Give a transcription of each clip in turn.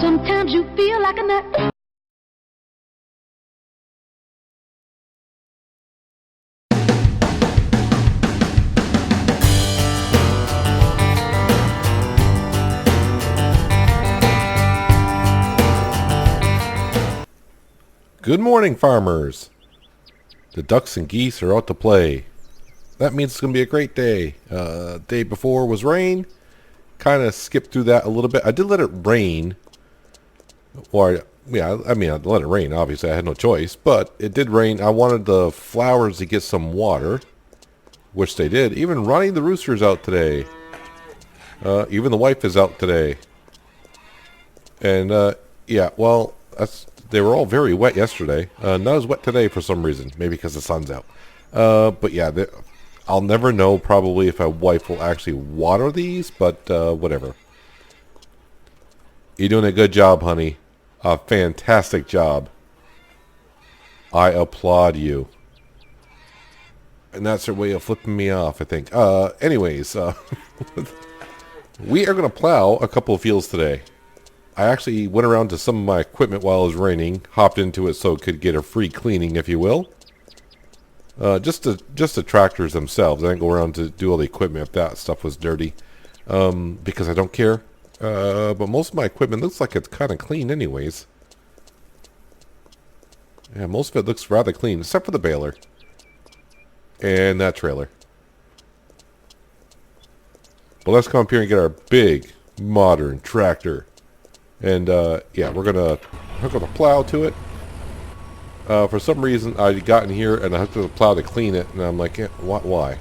Sometimes you feel like a nut. Good morning, farmers. The ducks and geese are out to play. That means it's going to be a great day. Day before was rain. Kind of skipped through that a little bit. I did let it rain. Or, yeah, I mean, I let it rain. Obviously, I had no choice. But it did rain. I wanted the flowers to get some water, which they did. Even Ronnie the rooster's out today. Even the wife is out today. And, yeah, well, they were all very wet yesterday. Not as wet today for some reason. Maybe because the sun's out. But yeah, I'll never know probably if a wife will actually water these, but whatever. You're doing a good job, honey. A fantastic job. I applaud you. And that's her way of flipping me off, I think. Anyways, we are going to plow a couple of fields today. I actually went around to some of my equipment while it was raining, hopped into it so it could get a free cleaning, if you will. Just the tractors themselves. I didn't go around to do all the equipment if that stuff was dirty, because I don't care. But most of my equipment looks like it's kind of clean anyways. Yeah, most of it looks rather clean, except for the baler. And that trailer. But let's come up here and get our big, modern tractor. And, yeah, we're going to hook up a plow to it. For some reason, I got in here and I hooked up the plow to clean it. And I'm like, yeah, why?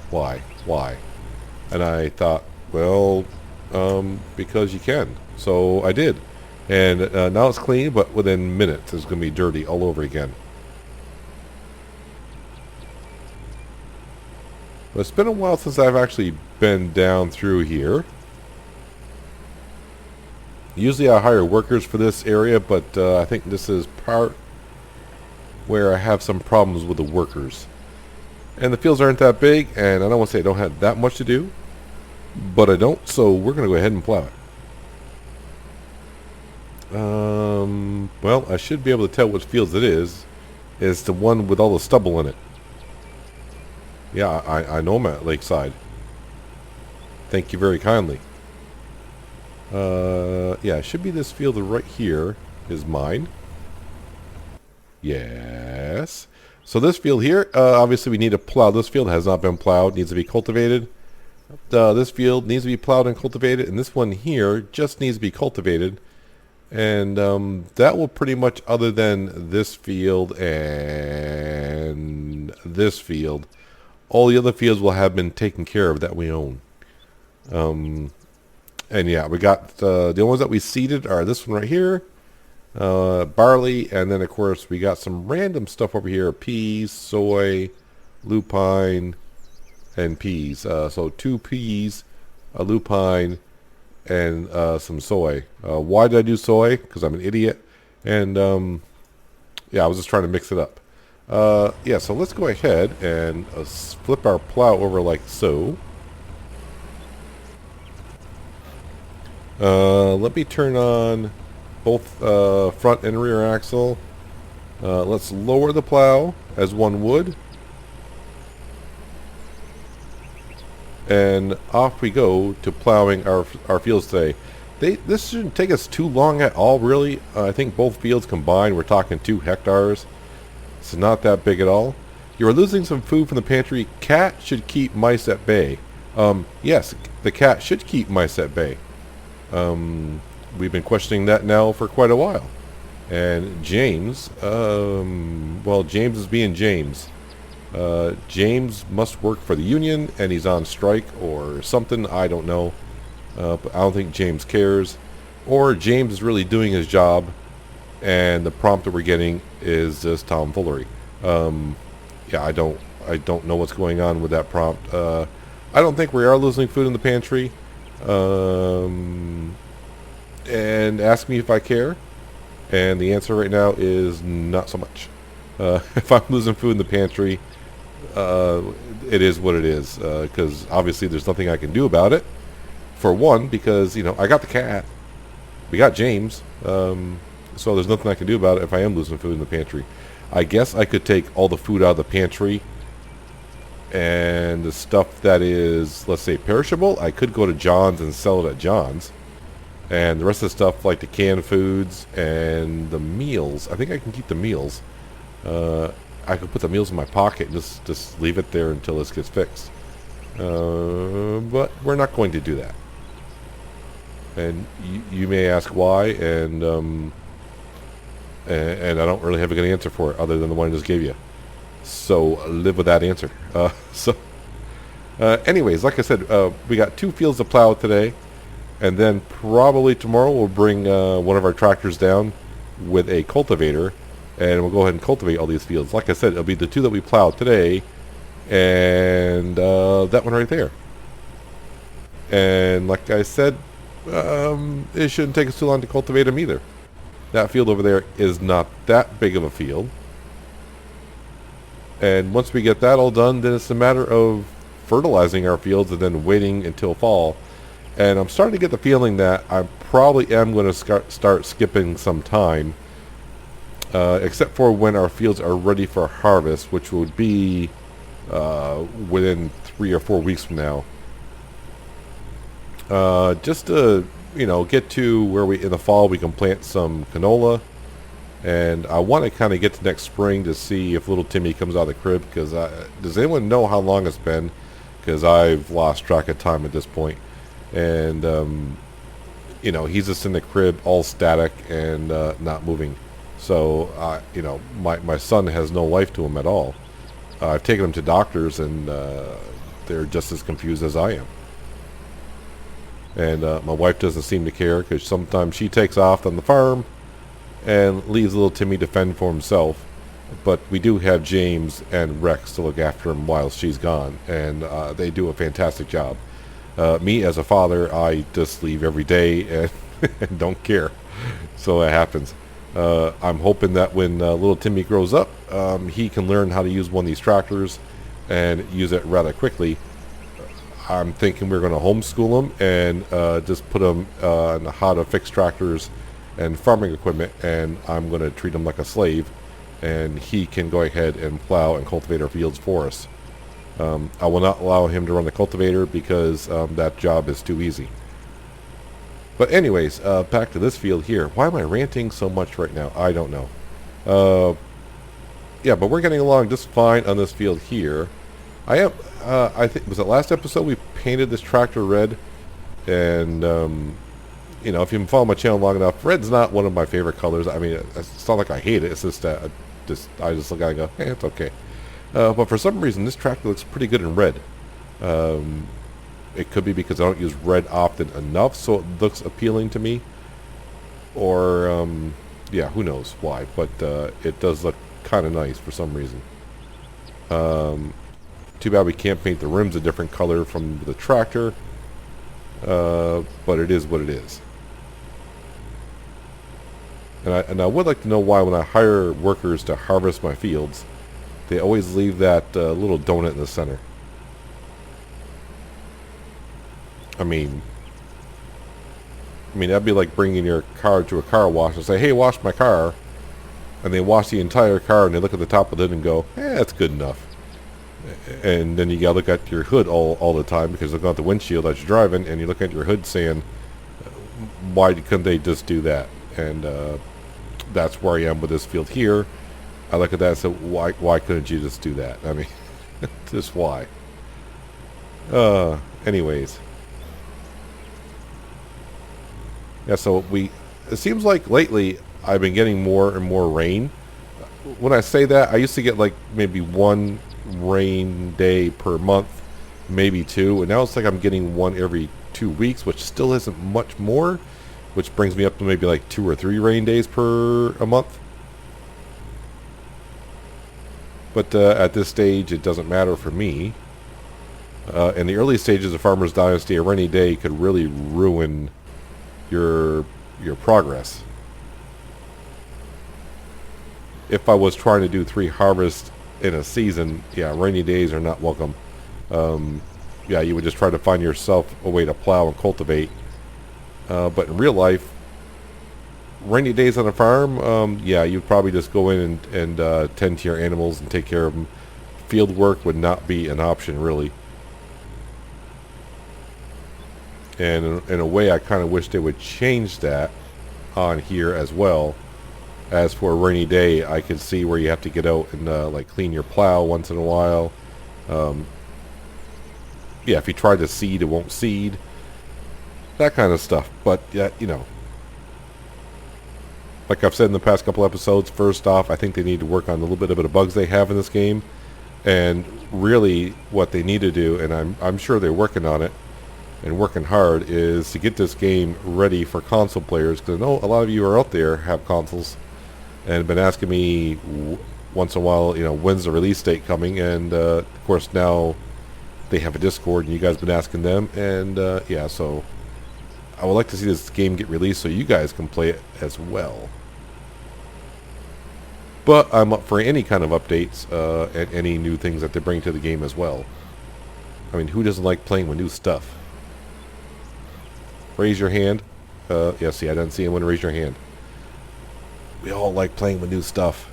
And I thought, well, because you can. So I did. And now it's clean, but within minutes it's going to be dirty all over again. But it's been a while since I've actually been down through here. Usually I hire workers for this area, but I think this is part where I have some problems with the workers. And the fields aren't that big, and I don't want to say I don't have that much to do, but I don't, so we're going to go ahead and plow it. Well, I should be able to tell which fields it is. It's the one with all the stubble in it. Yeah, I know I'm at Lakeside. Thank you very kindly. Yeah, it should be this field right here is mine. Yes. So this field here, obviously we need to plow. This field has not been plowed, needs to be cultivated. This field needs to be plowed and cultivated, and this one here just needs to be cultivated. And that will pretty much, other than this field and this field, all the other fields will have been taken care of that we own. And yeah, we got the ones that we seeded are this one right here, barley, and then of course we got some random stuff over here: peas, soy, lupine, and peas. So 2 peas, a lupine, and some soy. Why did I do soy? Because I'm an idiot. And yeah, I was just trying to mix it up. Yeah, so let's go ahead and flip our plow over like so. Let me turn on both front and rear axle. Let's lower the plow as one would. And off we go to plowing our fields today. This shouldn't take us too long at all, really. I think both fields combined, we're talking 2 hectares. It's not that big at all. You are losing some food from the pantry. Cat should keep mice at bay. Yes, the cat should keep mice at bay. We've been questioning that now for quite a while. And James, well, James is being James. James must work for the union, and he's on strike or something. I don't know. But I don't think James cares. Or James is really doing his job, and the prompt that we're getting is just tomfoolery. Yeah, I don't know what's going on with that prompt. I don't think we are losing food in the pantry. And ask me if I care, and the answer right now is not so much. If I'm losing food in the pantry, it is what it is, because obviously there's nothing I can do about it. For one, because, you know, I got the cat, we got James, so there's nothing I can do about it if I am losing food in the pantry. I guess I could take all the food out of the pantry, and the stuff that is, let's say, perishable, I could go to John's and sell it at John's. And the rest of the stuff, like the canned foods and the meals, I think I can keep the meals. I could put the meals in my pocket and just leave it there until this gets fixed. But we're not going to do that. And you may ask why, and I don't really have a good answer for it other than the one I just gave you. So live with that answer. Anyways, like I said, we got 2 fields to plow today. And then probably tomorrow we'll bring one of our tractors down with a cultivator, and we'll go ahead and cultivate all these fields. Like I said, it'll be the 2 that we plowed today, and that one right there. And like I said, it shouldn't take us too long to cultivate them either. That field over there is not that big of a field. And once we get that all done, then it's a matter of fertilizing our fields and then waiting until fall. And I'm starting to get the feeling that I probably am going to start skipping some time, except for when our fields are ready for harvest, which would be within 3 or 4 weeks from now. Just to, get to where in the fall we can plant some canola. And I want to kind of get to next spring to see if little Timmy comes out of the crib, because does anyone know how long it's been? Because I've lost track of time at this point. And he's just in the crib all static and not moving. So my son has no life to him at all. I've taken him to doctors, and they're just as confused as I am. And my wife doesn't seem to care, because sometimes she takes off on the farm and leaves little Timmy to fend for himself. But we do have James and Rex to look after him while she's gone, and they do a fantastic job. Me as a father, I just leave every day and, and don't care. So it happens. I'm hoping that when little Timmy grows up, he can learn how to use one of these tractors and use it rather quickly. I'm thinking we're going to homeschool him and just put him on how to fix tractors and farming equipment, and I'm going to treat him like a slave, and he can go ahead and plow and cultivate our fields for us. I will not allow him to run the cultivator because that job is too easy. But anyways, back to this field here. Why am I ranting so much right now? I don't know. Yeah, but we're getting along just fine on this field here. I think, was it last episode we painted this tractor red? And, if you follow my channel long enough, red's not one of my favorite colors. I mean, it's not like I hate it. It's just that I just look at it and go, hey, it's okay. But for some reason, this tractor looks pretty good in red. It could be because I don't use red often enough, so it looks appealing to me. Or, yeah, who knows why. But it does look kind of nice for some reason. Too bad we can't paint the rims a different color from the tractor. But it is what it is. And I would like to know why when I hire workers to harvest my fields, they always leave that little donut in the center. I mean, that'd be like bringing your car to a car wash and say, hey, wash my car. And they wash the entire car and they look at the top of it and go, that's good enough. And then you gotta look at your hood all the time, because looking at the windshield as you're driving, and you look at your hood saying, why couldn't they just do that? And that's where I am with this field here. I look at that and say, why couldn't you just do that? I mean, just why? Anyways. Yeah, so it seems like lately I've been getting more and more rain. When I say that, I used to get like maybe 1 rain day per month, maybe 2, and now it's like I'm getting 1 every 2 weeks, which still isn't much more, which brings me up to maybe like 2 or 3 rain days per a month. But at this stage, it doesn't matter for me. In the early stages of Farmer's Dynasty, a rainy day could really ruin your progress. If I was trying to do 3 harvests in a season, yeah, rainy days are not welcome. Yeah, you would just try to find yourself a way to plow and cultivate. But in real life, rainy days on a farm, yeah, you'd probably just go in and tend to your animals and take care of them. Field work would not be an option, really. And in a way, I kind of wish they would change that on here as well. As for a rainy day, I could see where you have to get out and like clean your plow once in a while. Yeah, if you try to seed, it won't seed. That kind of stuff. But yeah, you know, like I've said in the past couple episodes, first off, I think they need to work on a little bit of the bugs they have in this game. And really, what they need to do, and I'm sure they're working on it and working hard, is to get this game ready for console players. Because I know a lot of you are out there have consoles and have been asking me once in a while, you know, when's the release date coming? And of course now they have a Discord, and you guys have been asking them. And yeah, so I would like to see this game get released so you guys can play it as well. But I'm up for any kind of updates and any new things that they bring to the game as well. I mean, who doesn't like playing with new stuff? Raise your hand. Yeah, see, I didn't see anyone raise your hand. We all like playing with new stuff.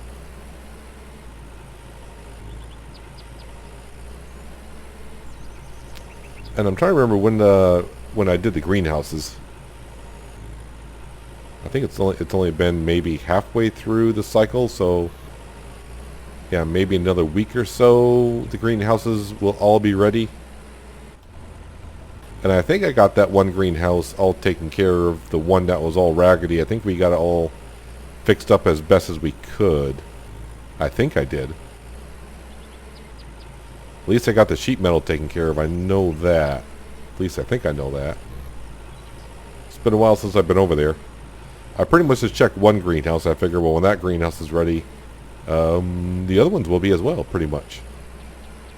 And I'm trying to remember when I did the greenhouses. I think it's only been maybe halfway through the cycle, so yeah, maybe another week or so the greenhouses will all be ready. And I think I got that one greenhouse all taken care of, the one that was all raggedy. I think we got it all fixed up as best as we could. I think I did. At least I got the sheet metal taken care of. I know that. At least I think I know that. It's been a while since I've been over there. I pretty much just checked one greenhouse. I figure, well, when that greenhouse is ready, the other ones will be as well, pretty much.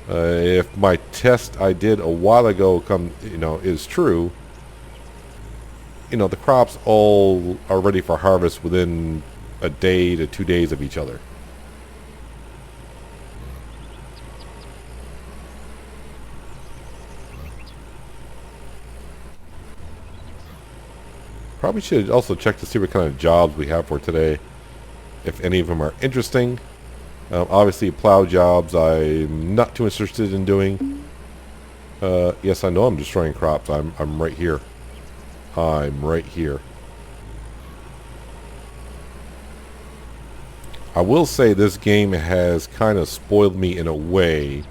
If my test I did a while ago is true, you know, the crops all are ready for harvest within a day to 2 days of each other. Probably should also check to see what kind of jobs we have for today, if any of them are interesting. Obviously, plow jobs I'm not too interested in doing. Yes, I know I'm destroying crops. I'm right here. I'm right here. I will say this game has kind of spoiled me in a way.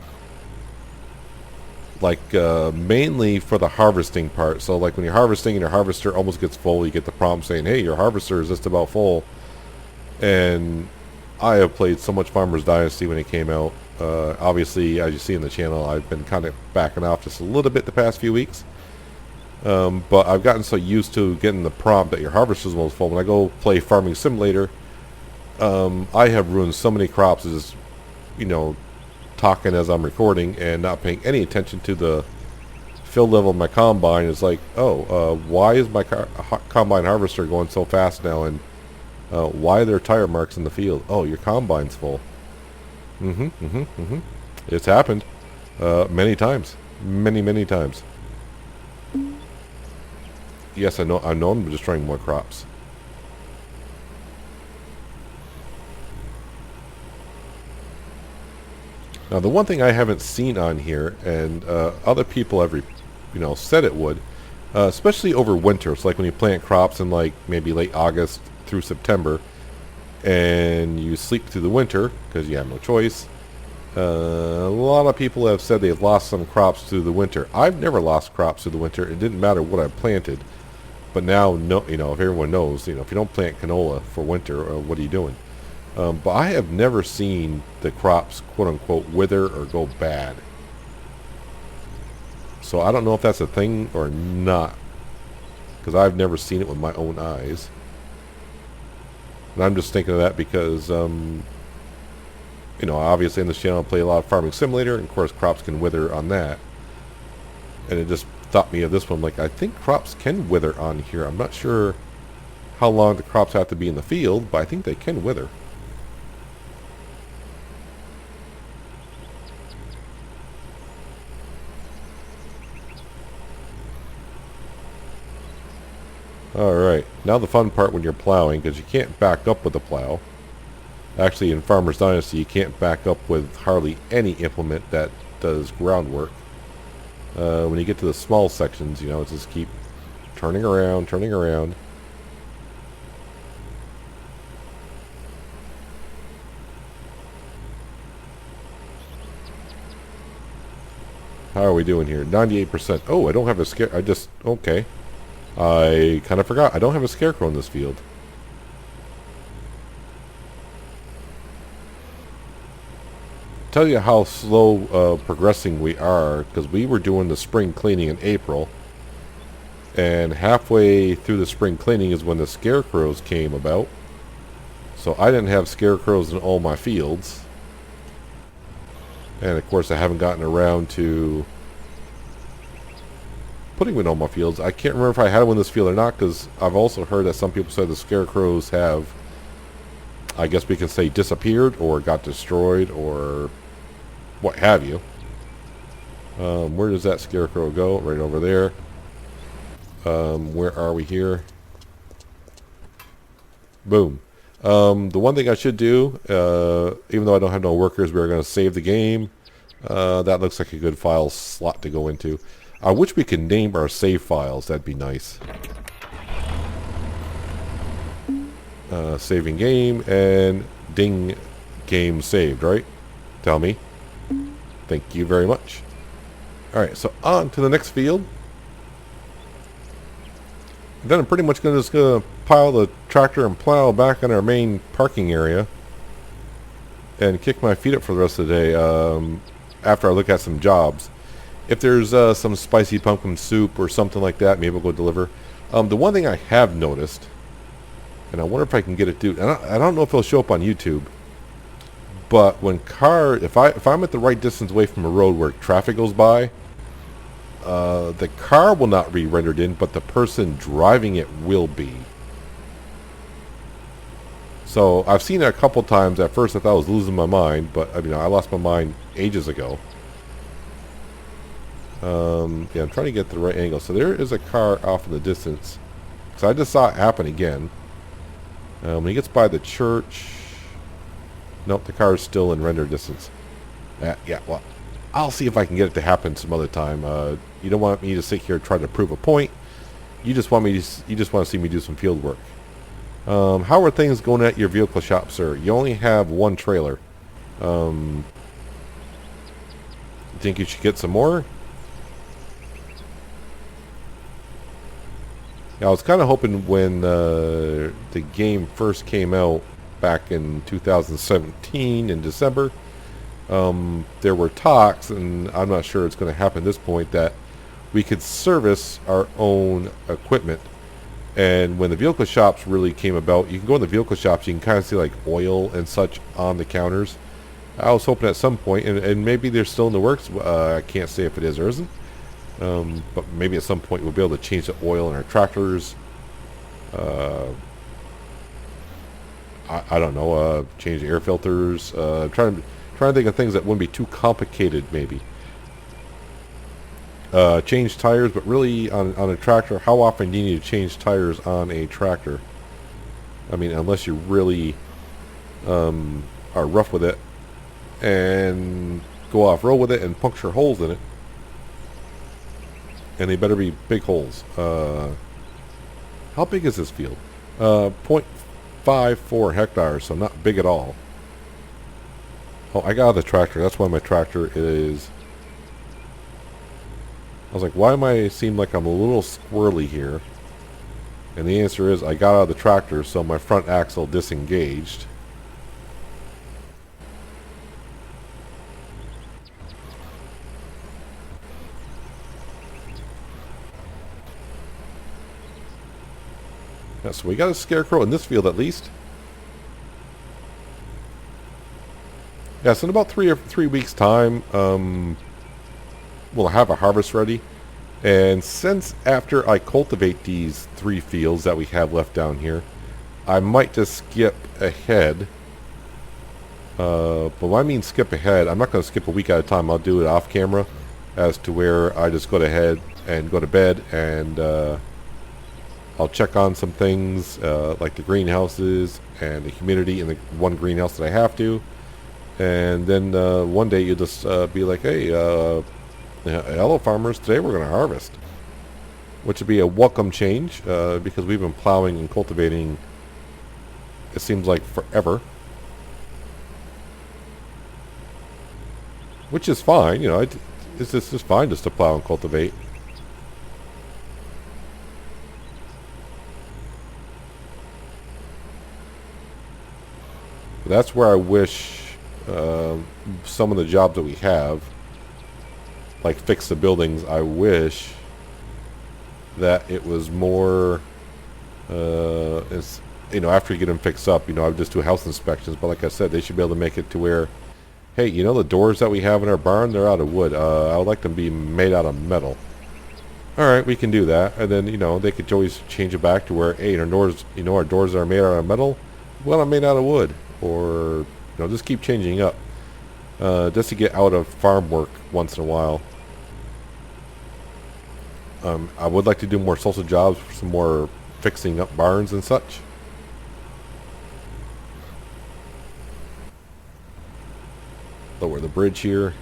Like, mainly for the harvesting part. So, like, when you're harvesting and your harvester almost gets full, you get the prompt saying, hey, your harvester is just about full. And I have played so much Farmers Dynasty when it came out. Obviously, as you see in the channel, I've been kind of backing off just a little bit the past few weeks. But I've gotten so used to getting the prompt that your harvester is almost full. When I go play Farming Simulator, I have ruined so many crops just, you know, talking as I'm recording and not paying any attention to the fill level of my combine. It's like, oh, why is my combine harvester going so fast now? And why are there tire marks in the field? Oh, your combine's full. It's happened many times. Many times. Yes, I know I'm destroying more crops. Now, the one thing I haven't seen on here, and other people have, said it would, especially over winter. So, like when you plant crops in like maybe late August through September, and you sleep through the winter because you have no choice. A lot of people have said they've lost some crops through the winter. I've never lost crops through the winter. It didn't matter what I planted. But now, if everyone knows, if you don't plant canola for winter, what are you doing? But I have never seen the crops, quote-unquote, wither or go bad. So I don't know if that's a thing or not, because I've never seen it with my own eyes. And I'm just thinking of that because, obviously in this channel I play a lot of Farming Simulator, and of course crops can wither on that. And it just thought me of this one, like, I think crops can wither on here. I'm not sure how long the crops have to be in the field, but I think they can wither. Alright. Now the fun part when you're plowing, because you can't back up with the plow. Actually, in Farmer's Dynasty, you can't back up with hardly any implement that does groundwork. When you get to the small sections, you know, it's just keep turning around, turning around. How are we doing here? 98%. Oh, I don't have a scare. Okay. I kind of forgot. I don't have a scarecrow in this field. Tell you how slow progressing we are, because we were doing the spring cleaning in April, and halfway through the spring cleaning is when the scarecrows came about. So I didn't have scarecrows in all my fields, and of course I haven't gotten around to putting them in all my fields. I can't remember if I had them in this field or not, because I've also heard that some people said the scarecrows have, I guess we can say, disappeared or got destroyed or what have you. Where does that scarecrow go? Right over there. Where are we here? Boom. The one thing I should do, even though I don't have no workers, we're going to save the game. That looks like a good file slot to go into. I wish we could name our save files. That'd be nice. Saving game and ding, game saved, right? Tell me. Thank you very much. Alright, so on to the next field. Then I'm pretty much just going to pile the tractor and plow back in our main parking area and kick my feet up for the rest of the day after I look at some jobs. If there's some spicy pumpkin soup or something like that, maybe I'll go deliver. The one thing I have noticed, and I wonder if I can get it to, and I don't know if it'll show up on YouTube, but when if I'm at the right distance away from a road where traffic goes by, the car will not be rendered in, but the person driving it will be. So I've seen it a couple times. At first I thought I was losing my mind, but I mean, I lost my mind ages ago. Yeah, I'm trying to get the right angle. So there is a car off in the distance. So I just saw it happen again. When he gets by the church... Nope, the car is still in render distance. Yeah, well, I'll see if I can get it to happen some other time. You don't want me to sit here and try to prove a point. You just want to see me do some field work. How are things going at your vehicle shop, sir? You only have one trailer. Think you should get some more? Yeah, I was kind of hoping when the game first came out back in 2017 in December, there were talks, and I'm not sure it's going to happen at this point, that we could service our own equipment. And when the vehicle shops really came about, you can go in the vehicle shops, you can kind of see like oil and such on the counters. I was hoping at some point, and maybe they're still in the works, I can't say if it is or isn't, but maybe at some point we'll be able to change the oil in our tractors. I don't know, change the air filters, trying to think of things that wouldn't be too complicated maybe. Change tires, but really on a tractor, how often do you need to change tires on a tractor? I mean, unless you really are rough with it and go off-road with it and puncture holes in it. And they better be big holes. How big is this field? 0.54 hectares, so not big at all. Oh, I got out of the tractor. That's why my tractor is... I was like, why am I seem like I'm a little squirrely here? And the answer is I got out of the tractor, so my front axle disengaged. Yeah, so we got a scarecrow in this field at least. Yeah, so in about 3 weeks time, we'll have a harvest ready. And since after I cultivate these 3 fields that we have left down here, I might just skip ahead. But when I mean skip ahead, I'm not going to skip a week at a time. I'll do it off camera, as to where I just go ahead and go to bed and I'll check on some things like the greenhouses and the humidity in the one greenhouse that I have to. And then one day you'll just be like, hey, hello farmers, today we're going to harvest. Which would be a welcome change because we've been plowing and cultivating, it seems like, forever. Which is fine, you know, it's just fine just to plow and cultivate. But that's where I wish some of the jobs that we have, like fix the buildings, I wish that it was more, you know, after you get them fixed up, you know, I would just do house inspections. But like I said, they should be able to make it to where, hey, you know, the doors that we have in our barn, they're out of wood. I would like them to be made out of metal. All right, we can do that. And then, you know, they could always change it back to where, hey, our doors, you know, our doors are made out of metal. Well, I'm made out of wood. Or, you know, just keep changing up. Just to get out of farm work once in a while. I would like to do more social jobs, some more fixing up barns and such. Lower the bridge here.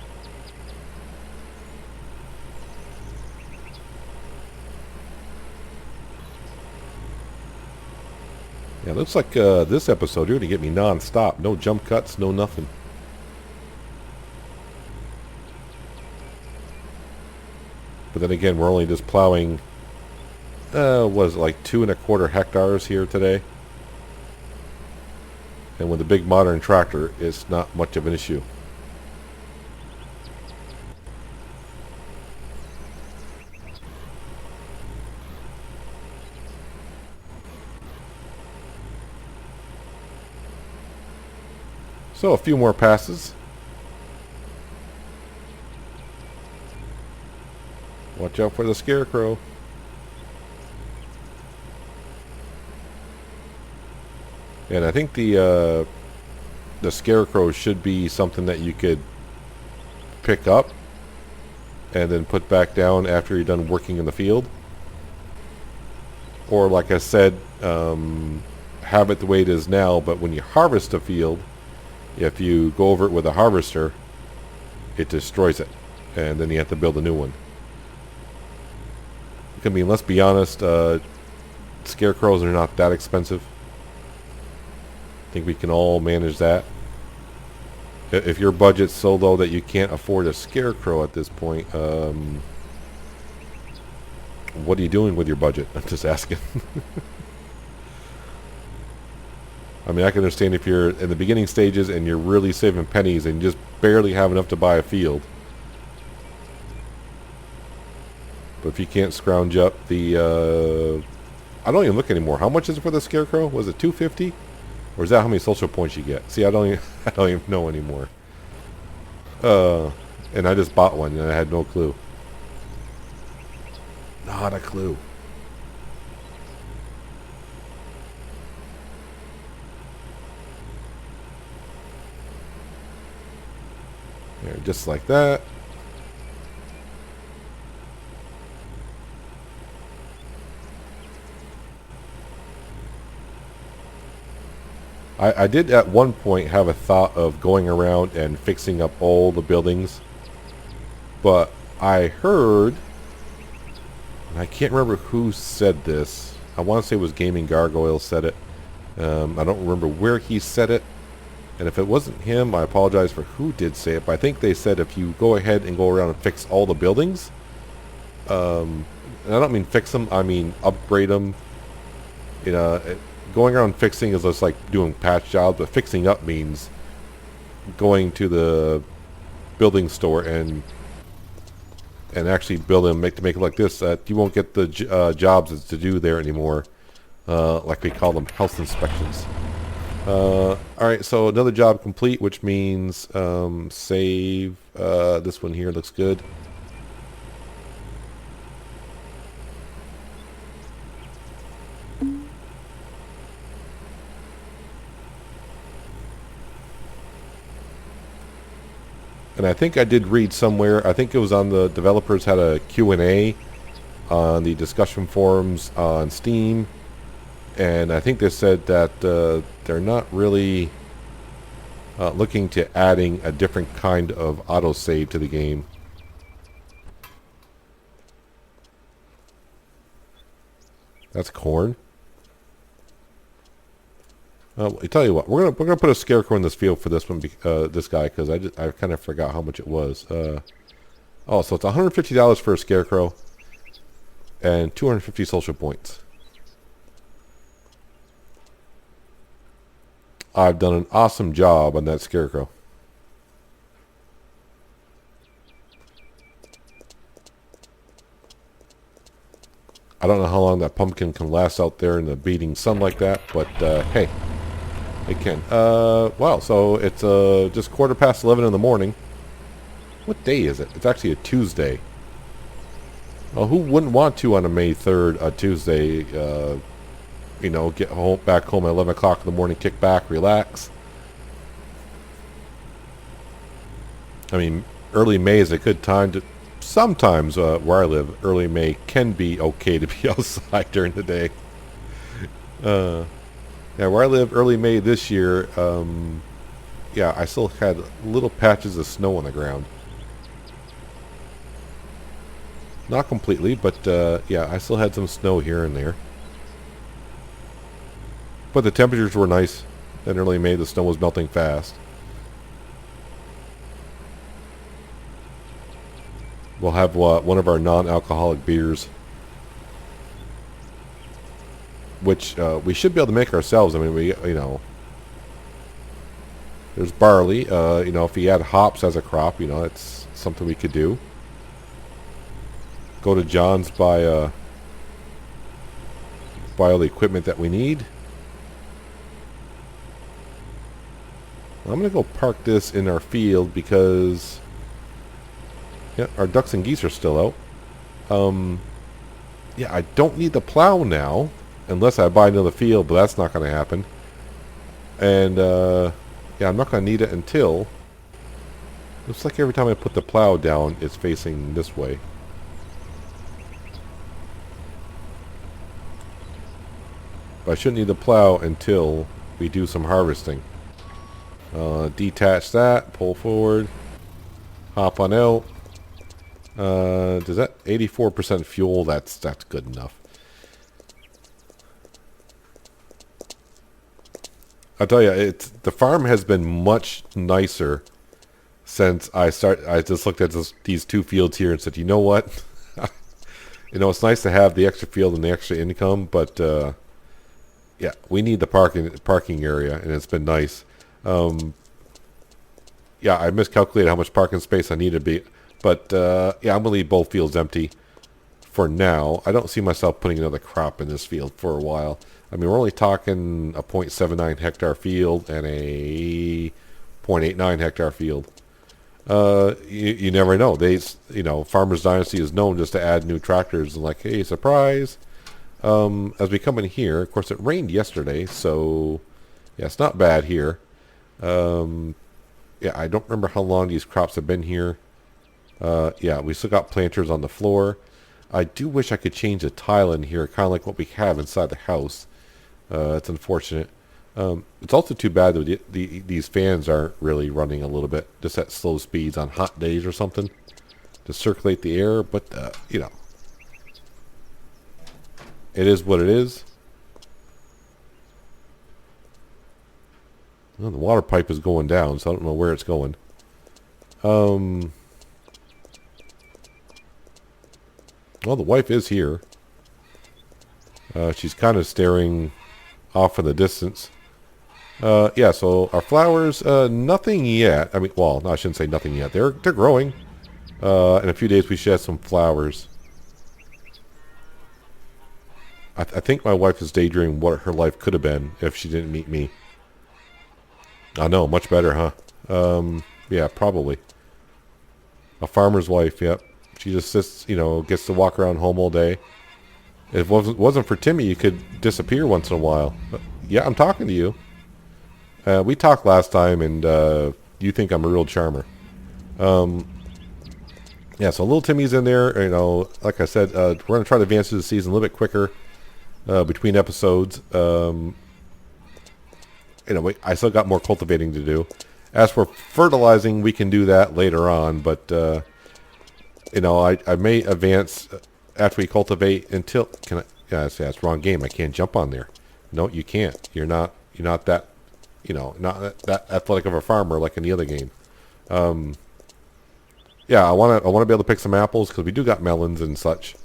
Yeah, looks like this episode you're going to get me non-stop. No jump cuts, no nothing. But then again, we're only just plowing, was it like 2¼ hectares here today? And with a big modern tractor, it's not much of an issue. So a few more passes. Watch out for the scarecrow. And I think the scarecrow should be something that you could pick up and then put back down after you're done working in the field. Or like I said, have it the way it is now, but when you harvest a field, if you go over it with a harvester, it destroys it. And then you have to build a new one. I mean, let's be honest, scarecrows are not that expensive. I think we can all manage that. If your budget's so low that you can't afford a scarecrow at this point, what are you doing with your budget? I'm just asking. I mean, I can understand if you're in the beginning stages and you're really saving pennies and you just barely have enough to buy a field. But if you can't scrounge up the, I don't even look anymore. How much is it for the scarecrow? Was it $2.50? Or is that how many social points you get? See, I don't even know anymore. And I just bought one and I had no clue. Not a clue. There, just like that. I did at one point have a thought of going around and fixing up all the buildings, but I heard, and I can't remember who said this. I want to say it was Gaming Gargoyle said it. I don't remember where he said it, and if it wasn't him, I apologize for who did say it, but I think they said if you go ahead and go around and fix all the buildings, and I don't mean fix them, I mean upgrade them. You know, going around fixing is just like doing patch jobs, but fixing up means going to the building store and actually build them, make it like this. You won't get the jobs to do there anymore, like we call them, house inspections. All right, so another job complete, which means save. This one here looks good. And I think I did read somewhere, I think it was on the developers had a Q&A on the discussion forums on Steam, and I think they said that they're not really looking to adding a different kind of autosave to the game. That's corn. I tell you what, we're gonna put a scarecrow in this field for this one, this guy, because I kind of forgot how much it was. Oh, so it's $150 for a scarecrow, and 250 social points. I've done an awesome job on that scarecrow. I don't know how long that pumpkin can last out there in the beating sun like that, but hey, it can. Wow, so it's just 11:15 in the morning. What day is it? It's actually a Tuesday. Well, who wouldn't want to on a May 3rd, a Tuesday, you know, get back home at 11 o'clock in the morning, kick back, relax. I mean, early May is a good time to... Sometimes, where I live, early May can be okay to be outside during the day. Yeah, where I live, early May this year, yeah, I still had little patches of snow on the ground. Not completely, but yeah, I still had some snow here and there. But the temperatures were nice. In early May, the snow was melting fast. We'll have one of our non-alcoholic beers, which we should be able to make ourselves. I mean, you know, there's barley. You know, if you add hops as a crop, you know, it's something we could do. Go to John's, buy all the equipment that we need. I'm gonna go park this in our field because, yeah, our ducks and geese are still out. Yeah, I don't need the plow now, unless I buy another field, but that's not going to happen. And, yeah, I'm not going to need it until... Looks like every time I put the plow down, it's facing this way. But I shouldn't need the plow until we do some harvesting. Detach that, pull forward, hop on out. Does that 84% fuel? That's good enough. I'll tell you, the farm has been much nicer since I just looked at these two fields here and said, you know what? You know, it's nice to have the extra field and the extra income, but yeah, we need the parking area, and it's been nice. Yeah, I miscalculated how much parking space I need to be. But, yeah, I'm going to leave both fields empty for now. I don't see myself putting another crop in this field for a while. I mean, we're only talking a 0.79 hectare field and a 0.89 hectare field. You never know. You know, Farmers Dynasty is known just to add new tractors and like, hey, surprise. As we come in here, of course, it rained yesterday, so, yeah, it's not bad here. Yeah, I don't remember how long these crops have been here. Yeah, we still got planters on the floor. I do wish I could change the tile in here, kind of like what we have inside the house. It's unfortunate. It's also too bad that these fans aren't really running a little bit, just at slow speeds on hot days or something, to circulate the air. But, you know, it is what it is. Well, the water pipe is going down, so I don't know where it's going. Well, the wife is here. She's kind of staring off in the distance. Yeah, so our flowers, nothing yet. I mean, well, no, I shouldn't say nothing yet. They're growing. In a few days we should have some flowers. I think my wife is daydreaming what her life could have been if she didn't meet me. I know, much better, huh? Yeah, probably. A farmer's wife, yep. She just sits, you know, gets to walk around home all day. If it wasn't for Timmy, you could disappear once in a while. But, yeah, I'm talking to you. We talked last time, and you think I'm a real charmer. Yeah, so little Timmy's in there. You know, like I said, we're going to try to advance through the season a little bit quicker between episodes. You know, I still got more cultivating to do. As for fertilizing, we can do that later on, but you know, I may advance after we cultivate until can I? Yeah, that's the wrong game. I can't jump on there. No, you can't. You're not that, you know, not that athletic of a farmer like in the other game. Yeah, I want to be able to pick some apples because we do got melons and such.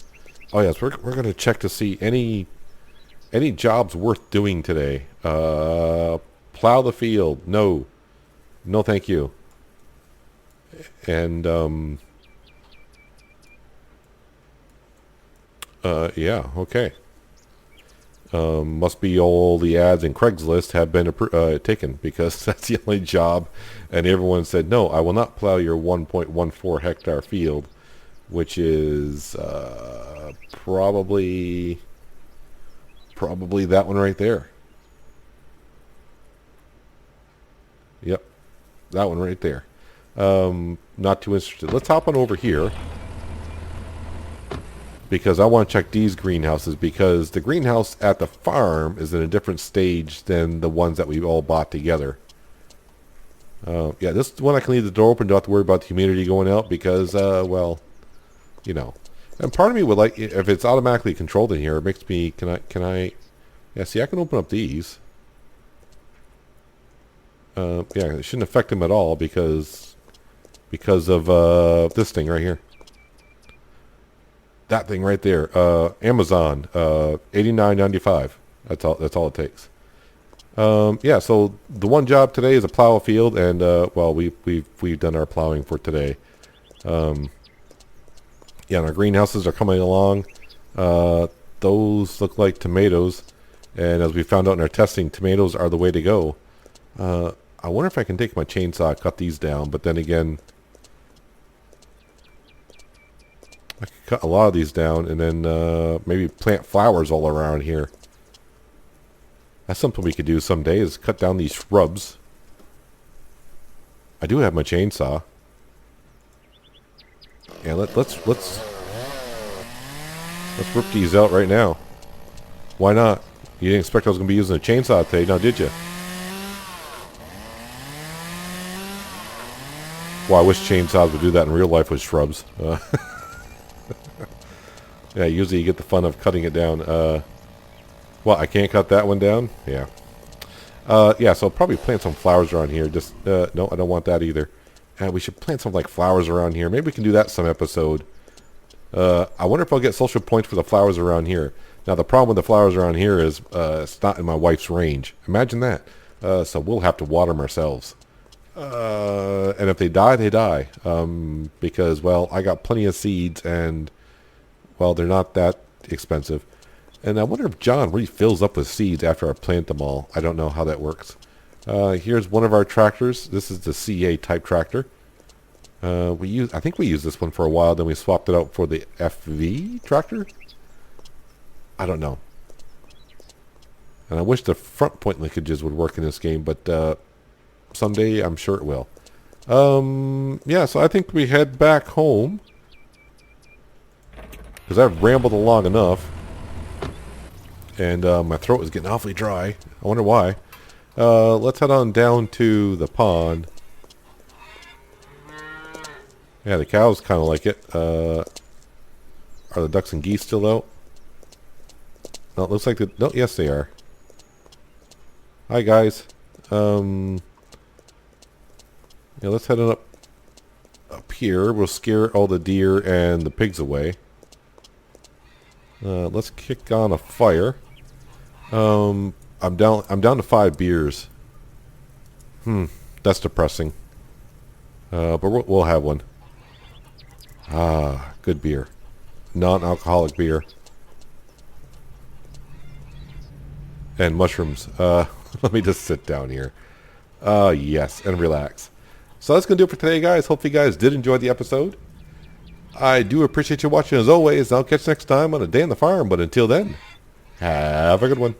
Oh yes, we're gonna check to see any jobs worth doing today. Plow the field. No, thank you. And yeah, okay. Must be all the ads in Craigslist have been taken because that's the only job, and everyone said no. I will not plow your 1.14 hectare field, which is probably that one right there. Yep, that one right there. Not too interested. Let's hop on over here because I want to check these greenhouses because the greenhouse at the farm is in a different stage than the ones that we all bought together. Yeah, this one I can leave the door open. Don't have to worry about the humidity going out because, well, you know. And part of me would like, if it's automatically controlled in here, it makes me, can I, yeah, see, I can open up these. Yeah, it shouldn't affect them at all because of this thing right here. That thing right there, Amazon, $89.95. That's all it takes. Yeah, so the one job today is a plow a field, and well, we've done our plowing for today. Yeah, and our greenhouses are coming along. Those look like tomatoes, and as we found out in our testing, tomatoes are the way to go. I wonder if I can take my chainsaw, cut these down, but then again, I could cut a lot of these down and then maybe plant flowers all around here. That's something we could do someday, is cut down these shrubs. I do have my chainsaw. Yeah, let's rip these out right now. Why not? You didn't expect I was going to be using a chainsaw today, now did you? Well, I wish chainsaws would do that in real life with shrubs. Yeah, usually you get the fun of cutting it down. Well, I can't cut that one down? Yeah. Yeah, so I'll probably plant some flowers around here. Just, no, I don't want that either. We should plant some, like, flowers around here. Maybe we can do that some episode. I wonder if I'll get social points for the flowers around here. Now, the problem with the flowers around here is it's not in my wife's range. Imagine that. So we'll have to water them ourselves. And if they die, they die. Because, well, I got plenty of seeds and, well, they're not that expensive. And I wonder if John really fills up with seeds after I plant them all. I don't know how that works. Here's one of our tractors. This is the CA type tractor. I think we used this one for a while, then we swapped it out for the FV tractor. I don't know. And I wish the front point linkages would work in this game, but someday I'm sure it will. Yeah, so I think we head back home because I've rambled along enough, and my throat is getting awfully dry. I wonder why. Let's head on down to the pond. Yeah, the cows kind of like it. Are the ducks and geese still out? No, it looks like no, yes they are. Hi guys. Yeah, let's head on up here. We'll scare all the deer and the pigs away. Let's kick on a fire. I'm down to 5 beers. That's depressing. But we'll have one. Ah, good beer. Non-alcoholic beer. And mushrooms. Let me just sit down here. Yes, and relax. So that's going to do it for today, guys. Hope you guys did enjoy the episode. I do appreciate you watching as always. I'll catch you next time on A Day on the Farm. But until then, have a good one.